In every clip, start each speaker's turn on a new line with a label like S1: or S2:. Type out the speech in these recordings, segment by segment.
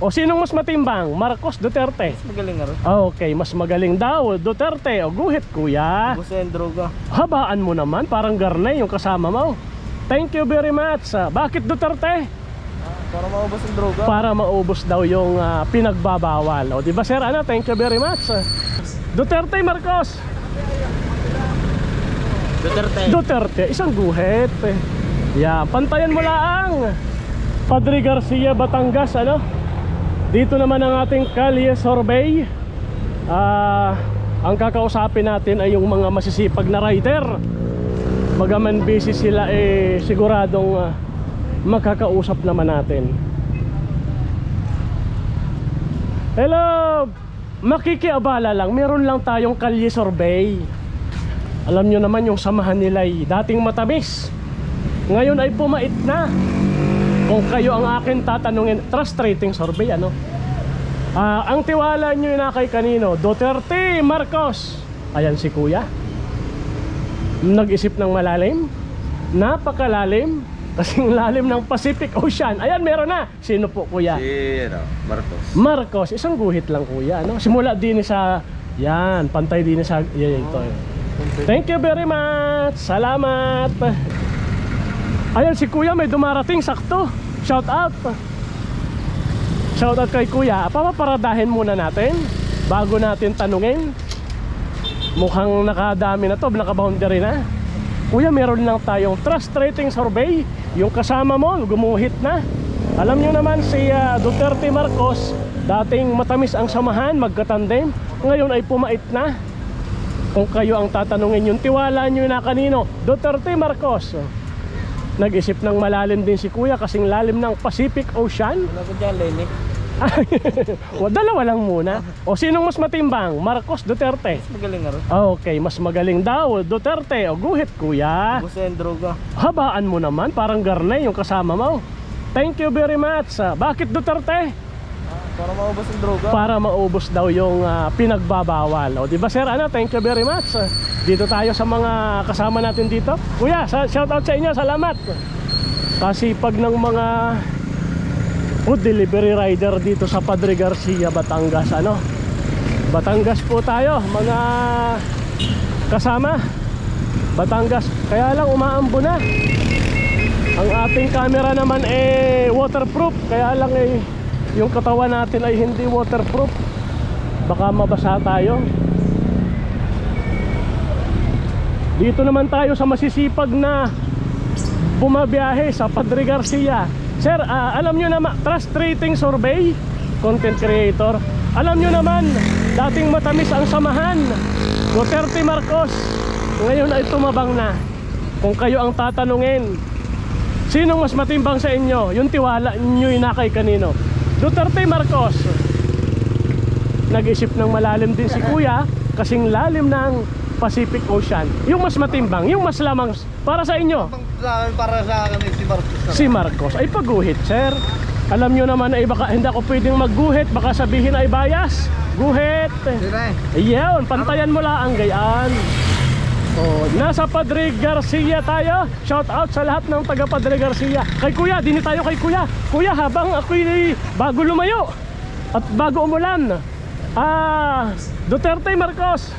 S1: O sinong mas matimbang? Marcos, Duterte?
S2: Mas magaling nga rin.
S1: Okay, mas magaling daw Duterte o guhit kuya.
S2: Gusto yung droga.
S1: Habaan mo naman, parang garnay yung kasama mo. Thank you very much. Bakit Duterte?
S2: Para maubos yung droga.
S1: Para maubos daw yung pinagbabawal. O di ba sir, ano? Thank you very much. Duterte, Marcos? Duterte, isang guhit. Yeah, pantayan mo lang. Padre Garcia, Batangas, ano? Dito naman ang ating kalye survey. Ang kakausapin natin ay yung mga masisipag na rider. Bagaman busy sila, siguradong makakausap naman natin. Hello! Makikiabala lang, meron lang tayong kalye survey. Alam nyo naman yung samahan nila ay dating matamis, ngayon ay pumait na. Kung kayo ang akin tatanungin, trust rating survey, ano? Ang tiwala nyo na kay kanino? Duterte, Marcos? Ayan si kuya, nag-isip ng malalim, napakalalim, kasing lalim ng Pacific Ocean. Ayan, meron na. Sino po kuya?
S3: Si Marcos.
S1: Marcos, isang guhit lang kuya, ano? Simula din sa, yan, pantay din sa, yan, ito. Thank you very much. Salamat. Ayan si kuya, may dumarating sakto. Shout out. Shout out kay kuya. Papaparadahin muna natin bago natin tanungin. Mukhang nakadami na to, nakaboundary na. Kuya, meron lang tayong trust rating survey. Yung kasama mo, gumuhit na. Alam nyo naman si Duterte, Marcos, dating matamis ang samahan, magkatandem. Ngayon ay pumait na. Kung kayo ang tatanungin, yung tiwala nyo na kanino? Duterte, Marcos? Nag-isip ng malalim din si kuya, kasing lalim ng Pacific Ocean.
S2: Wala ko dyan, Lenny.
S1: Dalawa lang muna. O sinong mas matimbang? Marcos, Duterte?
S2: Mas magaling nga rin.
S1: Okay, mas magaling daw Duterte o guhit kuya.
S2: Gusto yung droga.
S1: Habaan mo naman, parang garnay yung kasama mo. Thank you very much. Bakit Duterte?
S2: Para maubos yung droga.
S1: Para maubos daw yung pinagbabawal. O di ba sir, ano? Thank you very much. Dito tayo sa mga kasama natin dito. Kuya, shout out sa inyo, salamat. Kasipag ng mga food delivery rider dito sa Padre Garcia, Batangas, ano? Batangas po tayo, mga kasama. Batangas, kaya lang umaambo na. Ang ating camera naman waterproof, kaya lang yung katawan natin ay hindi waterproof. Baka mabasa tayo. Dito naman tayo sa masisipag na bumabiyahe sa Padre Garcia. Sir, alam nyo naman, trust rating survey, content creator. Alam nyo naman, dating matamis ang samahan, Duterte, Marcos. Ngayon ay tumabang na. Kung kayo ang tatanungin, sinong mas matimbang sa inyo? Yung tiwala nyo na kay kanino? Duterte, Marcos? Nag-isip ng malalim din si kuya, kasing lalim ng Pacific Ocean. Yung mas matimbang, yung mas lamang para sa inyo?
S3: Para sa akin si Marcos.
S1: Si Marcos. Ay pagguhit sir. Alam nyo naman ay baka hindi ako pwedeng magguhit, baka sabihin ay bias. Guhit. Iyon, pantayan mo lang gayaan. Oh, nasa Padre Garcia tayo. Shout out sa lahat ng taga Padre Garcia. Kay kuya, dini tayo kay kuya. Kuya, habang ako'y bago lumayo at bago umulan, Duterte, Marcos?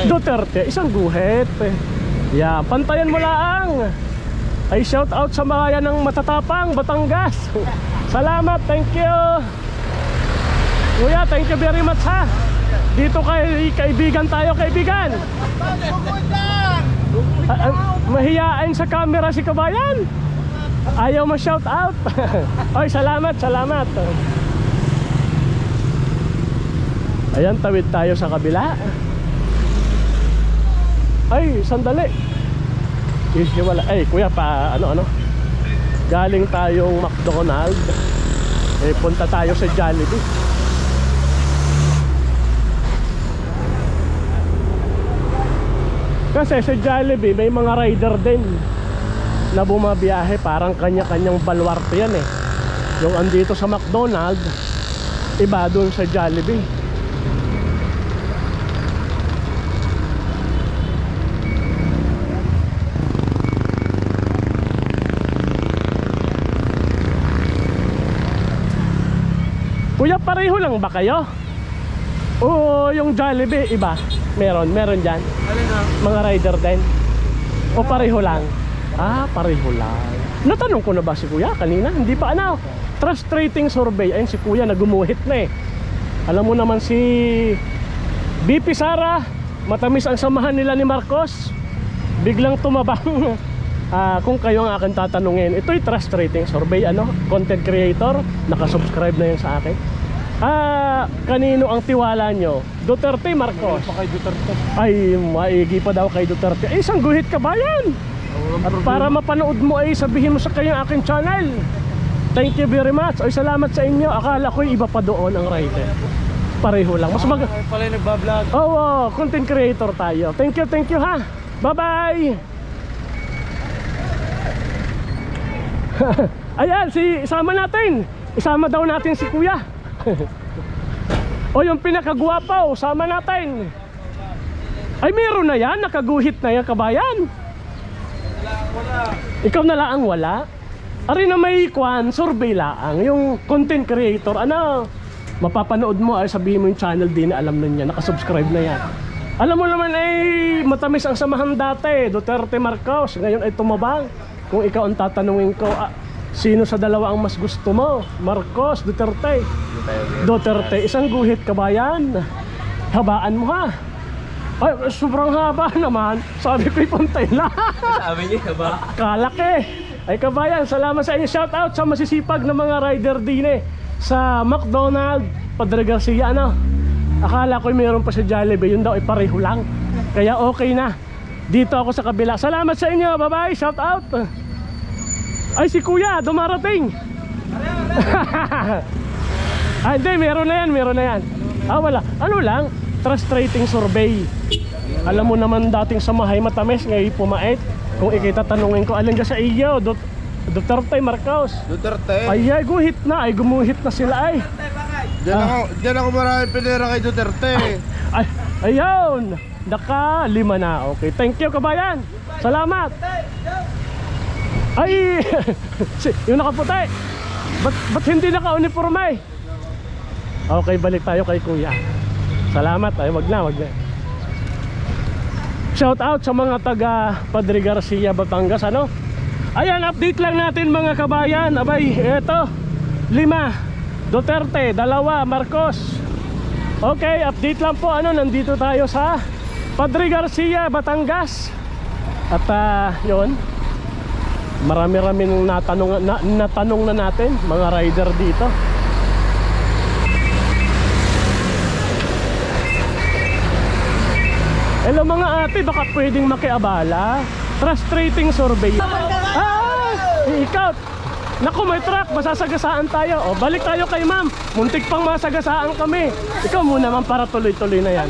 S1: Duterte, isang guhit. Yeah, pantayan mo lang. Ay shout out sa mga yan ng matatapang Batangas. Salamat, thank you. Kuya, thank you very much ha. Dito kay kaibigan tayo, kaibigan. Mahiyain sa camera si kabayan. Ayaw mo shout out. Ay, salamat, salamat. Ayan, tawid tayo sa kabila. Ay, sandali. Wala. Ay, kuya, ano? Galing tayong McDonald's. Punta tayo sa Jollibee. Kasi sa Jollibee may mga rider din na bumabiyahe, parang kanya-kanyang baluarte yan Yung andito sa McDonald's, iba doon sa Jollibee. Kuya, pareho lang ba kayo? O yung Jollibee, iba? Meron dyan?
S2: Alin na?
S1: Mga rider din? O pareho lang? Ah, pareho lang. Natanong ko na ba si Kuya kanina? Hindi pa ano? Trust rating survey. Ayun si Kuya, nagumuhit na eh. Alam mo naman si BP Sara, matamis ang samahan nila ni Marcos. Biglang tumabang. Kung kayo ang akin tatanungin, ito'y trust rating survey, ano? Content creator, nakasubscribe na yan sa akin. Kanino ang tiwala nyo? Duterte, Marcos?
S2: Pa kay Duterte.
S1: Ay, maigi pa daw kay Duterte. Eh, isang guhit ka ba yan? At para mapanood mo ay sabihin mo sa kayo ang aking channel. Thank you very much. Ay, salamat sa inyo. Akala ko iba pa doon ang rider. Pareho lang. Mas mag...
S2: Ay pala yung nagbablog.
S1: Oo, content creator tayo. Thank you ha. Bye-bye. Ayan, isama natin. Isama daw natin si Kuya. O yung pinakagwapo, sama natin. Ay, meron na yan. Nakaguhit na yan, kabayan. Ikaw na lang wala. Ari na may survey lang. Yung content creator, ano, mapapanood mo, ay sabihin mo yung channel din na alam na niya, nakasubscribe na yan. Alam mo naman ay matamis ang samahan dati, Duterte Marcos. Ngayon ay tumabang. Kung ikaw ang tatanungin ko, sino sa dalawa ang mas gusto mo? Marcos, Duterte? Duterte, isang guhit, kabayan. Habaan mo ha. Ay, sobrang haba naman. Sabi ko'y pantay lang.
S2: Sabi niya ba?
S1: Kalaki. Ay kabayan, salamat sa inyo. Shout out sa masisipag na mga rider din eh. Sa McDonald's, Padre Garcia, ano? Akala ko'y mayroon pa sa Jollibee. Yun daw ay pareho lang. Kaya okay na. Dito ako sa kabila. Salamat sa inyo. Bye bye. Shout out. Ay, si Kuya, dumarating. Ay, hindi, meron na yan. Wala. Ano lang? Trust rating survey. Alam mo naman dating sa mahay matamis, ngayon pumait. Kung ikitatanungin ko, alin ka sa iyo? Duterte, Marcos?
S3: Duterte.
S1: Ay, guhit na. Ay, gumuhit na sila ay.
S3: Diyan ako maraming pinira kay Duterte.
S1: Ay, ayun. Naka 5 na. Okay, thank you kabayan. Salamat. Ay, yung nakaputi. Ba't hindi naka-uniforme? Okay, balik tayo kay Kuya. Salamat. Ay, wag na. Shout out sa mga taga Padre Garcia, Batangas, ano? Ayan, update lang natin mga kabayan. Abay, eto 5 Duterte, 2 Marcos. Okay, update lang po, ano? Nandito tayo sa Padre Garcia, Batangas. At yun, marami-rami natanong na natin mga rider dito. Hello mga ate, baka pwedeng makiabala. Trust rating survey. Ikaw. Naku, may truck, masasagasaan tayo. O, balik tayo kay ma'am. Muntik pang masagasaan kami. Ikaw muna ma'am para tuloy-tuloy na yan.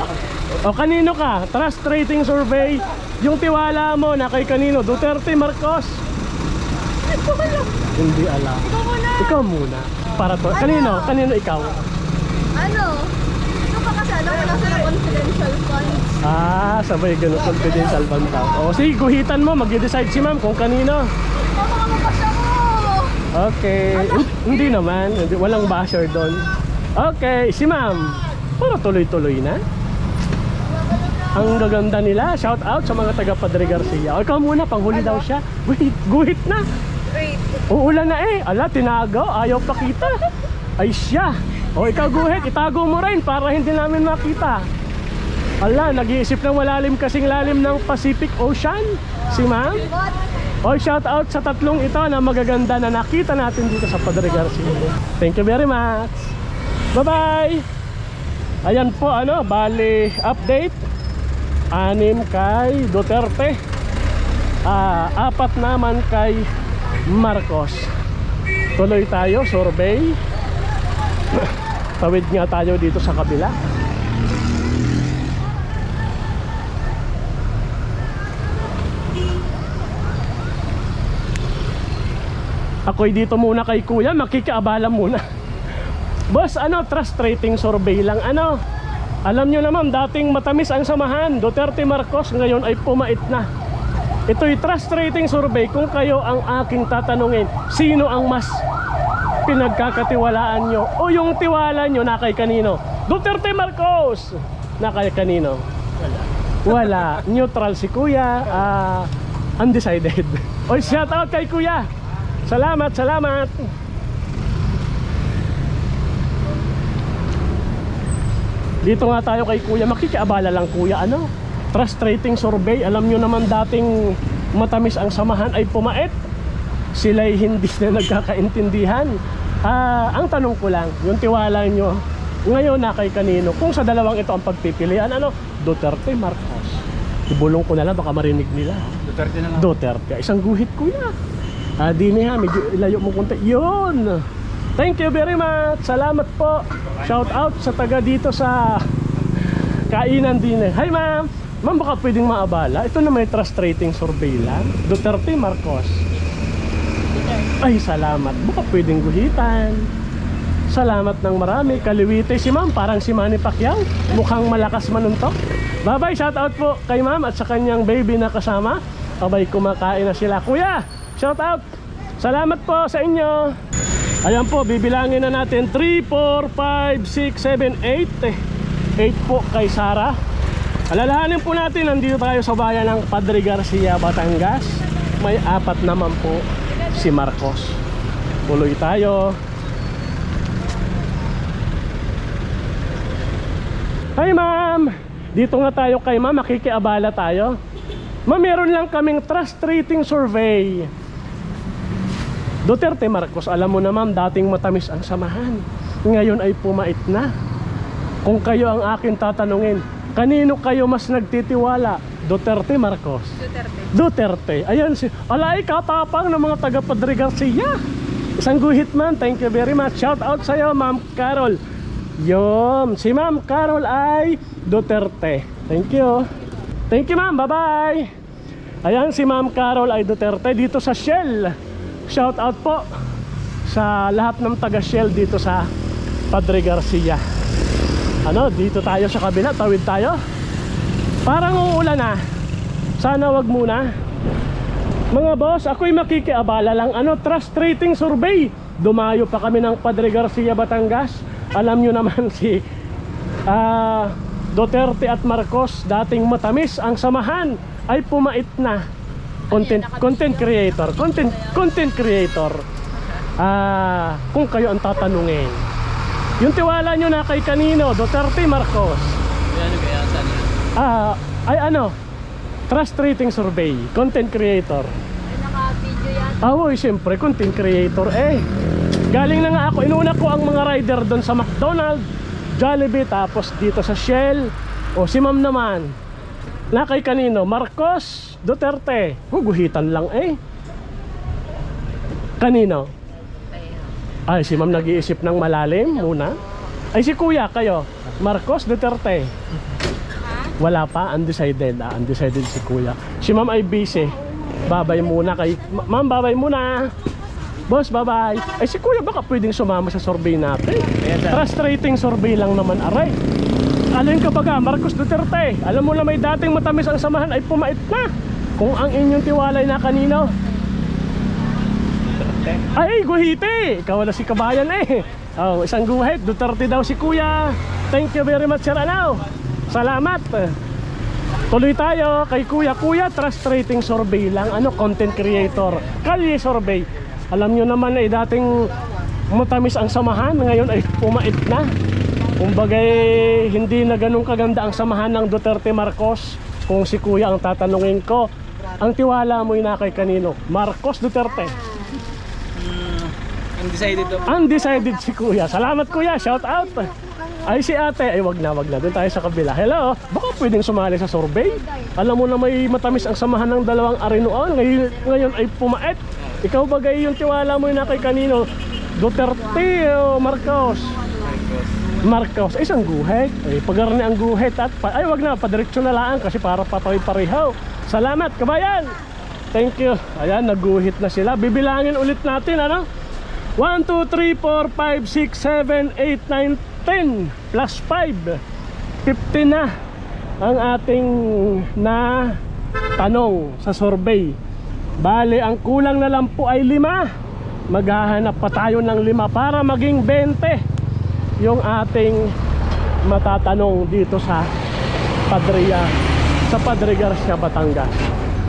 S1: O, kanino ka? Trust rating survey. Yung tiwala mo na kay kanino? Duterte, Marcos? Hindi alam. Ikaw muna. Para to. Kanino? Kanino ikaw?
S4: Ano? Ito pa kasi alam wala sa confidential funds.
S1: Sabay ganun, confidential fund daw. O, sige, guhitan mo. Mag-decide si ma'am kung kanino.
S4: Baka mapasya mo!
S1: Okay. Hindi naman. Walang basher doon. Okay, si ma'am. Para tuloy-tuloy na. Ang gaganda nila. Shout out sa mga taga Padre Garcia. O, ikaw muna, panghuli daw siya. Wait, guhit na.
S4: Wait.
S1: Uulan na eh. Ala, tinago. Ayaw pakita. Ay siya. O, ikaw guhit. Itago mo rin para hindi namin makita. Ala, nag-iisip ng malalim kasing lalim ng Pacific Ocean. Si ma'am.
S4: What?
S1: O, shout out sa tatlong ito na magaganda na nakita natin dito sa Padre Garcia. Thank you very much. Bye-bye. Ayan po, ano, bali update. 6 kay Duterte. 4 naman kay Marcos. Tuloy tayo, survey. Tawid nga tayo dito sa kabila. Ako'y dito muna kay Kuya, makikiabala muna. Boss, ano, trust rating survey lang, ano? Alam nyo naman, dating matamis ang samahan, Duterte Marcos, ngayon ay pumait na. Ito'y trust rating survey. Kung kayo ang aking tatanungin, sino ang mas pinagkakatiwalaan nyo o yung tiwala nyo na kay kanino? Duterte Marcos! Na kay kanino? Wala. Neutral si Kuya. Undecided. Oy, shout out kay Kuya. Salamat, salamat. Dito nga tayo kay Kuya. Makikiabala lang Kuya. Ano? Trust rating survey. Alam nyo naman dating matamis ang samahan ay pumait. Sila'y hindi na nagkakaintindihan. Ang tanong ko lang, yung tiwala nyo ngayon na kay kanino? Kung sa dalawang ito ang pagpipilian, ano? Duterte, Marcos. Ibulong ko na lang, baka marinig nila.
S2: Duterte na lang.
S1: Duterte. Isang guhit Kuya. Di niya, medyo ilayo mo konti. Yun! Thank you very much. Salamat po. Shout out sa taga dito sa kainan din. Hi ma'am. Ma'am, baka pwedeng maabala. Ito na may trust rating survey lang. Duterte, Marcos. Ay, salamat. Baka pwedeng guhitan. Salamat ng marami. Kaliwite si ma'am, parang si Manny Pacquiao. Mukhang malakas manuntok. Bye-bye, shout out po kay ma'am at sa kanyang baby na kasama. Abay, kumakain na sila. Kuya, shout out. Salamat po sa inyo. Ayan po, bibilangin na natin 3, 4, 5, 6, 7, 8 8 po kay Sarah. Alalahanin po natin, nandito tayo sa bayan ng Padre Garcia, Batangas. May 4 naman po si Marcos. Tuloy tayo. Hi ma'am. Dito nga tayo kay ma'am, makikiabala tayo. Ma'am, meron lang kaming trust rating survey. Duterte, Marcos, alam mo na ma'am, dating matamis ang samahan. Ngayon ay pumait na. Kung kayo ang akin tatanungin, kanino kayo mas nagtitiwala? Duterte, Marcos? Duterte. Ayan si alay katapang ng mga taga Padre Garcia. Isang guhit man. Thank you very much. Shout out sa iyo, Ma'am Carol. Yun, si Ma'am Carol ay Duterte. Thank you. Thank you ma'am, bye-bye. Ayan si Ma'am Carol ay Duterte dito sa Shell. Shout out po sa lahat ng taga Shell dito sa Padre Garcia. Ano, dito tayo sa kabila, tawid tayo. Parang uulan na. Sana wag muna. Mga boss, ako'y makikiabala lang. Ano, trust rating survey. Dumayo pa kami ng Padre Garcia, Batangas. Alam nyo naman si Duterte at Marcos, dating matamis ang samahan, ay pumait na. Content creator. Kung kayo ang tatanungin, yung tiwala nyo na kay kanino? Duterte, Marcos? Ay ano, trust rating survey, content creator.
S4: Naka-video yan.
S1: Oy, siyempre, content creator galing na nga ako, inuna ko ang mga rider doon sa McDonald's, Jollibee, tapos dito sa Shell. O si ma'am naman, na kay kanino? Marcos, Duterte. Guhitan lang kanino? Ay, si ma'am nag-iisip ng malalim muna. Ay, si kuya, kayo? Marcos, Duterte? Wala pa, undecided. Undecided si kuya. Si ma'am ay busy. Babay muna kay ma'am, babay muna. Boss, bye-bye. Ay, si kuya baka pwedeng sumama sa survey natin. Trust rating survey lang naman, aray. Alin ka baga, Marcos, Duterte? Alam mo na may dating matamis ang samahan ay pumait na. Kung ang inyong tiwalay na kanino? Ay, guhiti. Ikaw na si kabayan Oh, isang guhit. Duterte daw si kuya. Thank you very much, Sir Anaw. Salamat. Tuloy tayo kay kuya. Kuya, trust rating survey lang. Ano, content creator. Kalye survey. Alam nyo naman dating matamis ang samahan, ngayon ay pumait na. Kumbagay, hindi na ganun kaganda ang samahan ng Duterte Marcos. Kung si kuya ang tatanungin ko, ang tiwala mo na kay kanino? Marcos, Duterte?
S2: Undecided daw.
S1: Undecided si kuya. Salamat kuya, shout out. Ay si ate, ay wag na, doon tayo sa kabila. Hello, baka pwedeng sumali sa survey? Alam mo na may matamis ang samahan ng dalawang arinoan, ngayon ay pumait. Ikaw bagay yung tiwala mo na kay kanino? Duterte o Marcos? Marcos. Ay, isang guhit. Ay, pagarni ang guhit at ay wag na, padiretso na lang kasi para papay-parehaw. Salamat kabayan. Thank you. Ayan, naguhit na sila. Bibilangin ulit natin, ano? 1, 2, 3, 4, 5, 6, 7, 8, 9, 10 plus 5 15 na ang ating na tanong sa survey. Bale, ang kulang na lang po ay 5. maghahanap pa tayo ng 5 para maging 20 yung ating matatanong dito sa Padre Garcia, Batangas.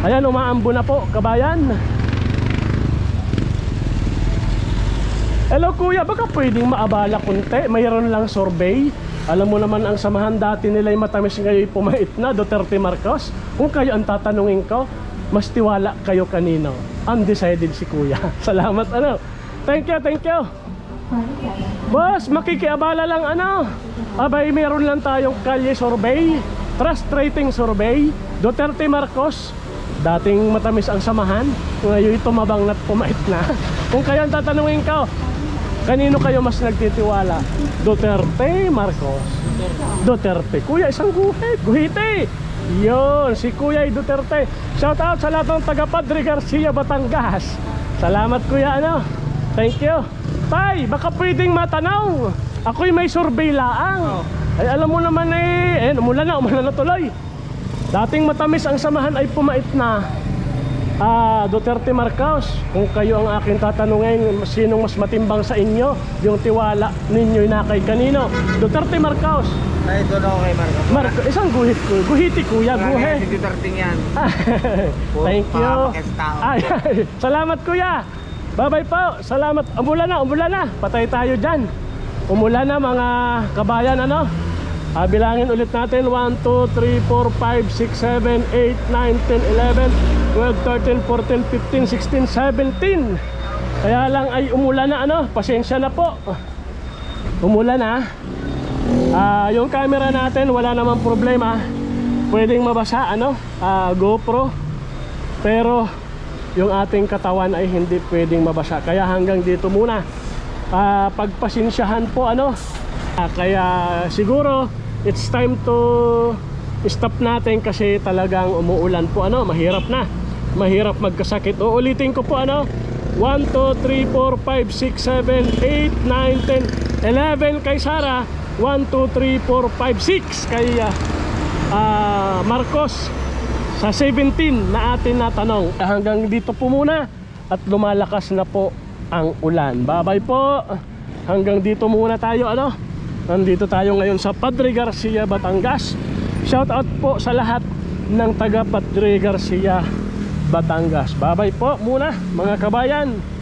S1: Ayan, umaambo na po, kabayan. Hello kuya, baka pwedeng maabala kunti? Mayroon lang survey. Alam mo naman ang samahan dati nila'y matamis, ngayon pumait na, Duterte Marcos. Kung kayo ang tatanungin ko, mas tiwala kayo kanino? Undecided si kuya. Salamat ano. Thank you. Boss, makikiabala lang ano. Abay, meron lang tayong kalye survey, trust rating survey. Duterte Marcos, dating matamis ang samahan, ngayon tumabang na't pumait na. Kung kayo ang tatanungin ko, kanino kayo mas nagtitiwala? Duterte Marcos? Duterte. Kuya, isang guhiti. Yun, si Kuya Duterte. Shout out sa lahat ng taga Padre Garcia, Batangas. Salamat kuya ano. Thank you. Tay, baka pwedeng matanaw. Ako'y may survey laang. Ay alam mo naman umulan na tuloy. Dating matamis ang samahan ay pumait na. Duterte Marcos, kung kayo ang aking tatanungin, sinong mas matimbang sa inyo? Yung tiwala ninyo'y na kay kanino? Duterte Marcos.
S2: Ay, doon ako kay Marco.
S1: Isang guhiti kuya, guhe.
S2: Si Duterte yan.
S1: Thank you.
S2: Pakistao.
S1: Ay, salamat kuya. Bye-bye po. Salamat. Umulan na. Patay tayo dyan. Umulan na mga kabayan ano. Bilangin ulit natin 1, 2, 3, 4, 5, 6, 7, 8, 9, 10, 11, 12, 13, 14, 15, 16, 17. Kaya lang ay umulan na ano. Pasensya na po. Umulan na. Yung camera natin wala namang problema. Pwedeng mabasa ano, GoPro. Pero yung ating katawan ay hindi pwedeng mabasa. Kaya hanggang dito muna. Pagpasensyahan po ano. Kaya siguro it's time to stop natin kasi talagang umuulan po ano, mahirap na. Mahirap magkasakit. Uulitin ko po ano. 1, 2, 3, 4, 5, 6, 7, 8, 9, 10, 11 kay Sara. 1, 2, 3, 4, 5, 6 kay Marcos sa 17 na atin natanong. Hanggang dito po muna at lumalakas na po ang ulan. Bye-bye po. Hanggang dito muna tayo ano. Nandito tayo ngayon sa Padre Garcia, Batangas. Shout out po sa lahat ng taga Padre Garcia, Batangas. Bye-bye po muna mga kabayan.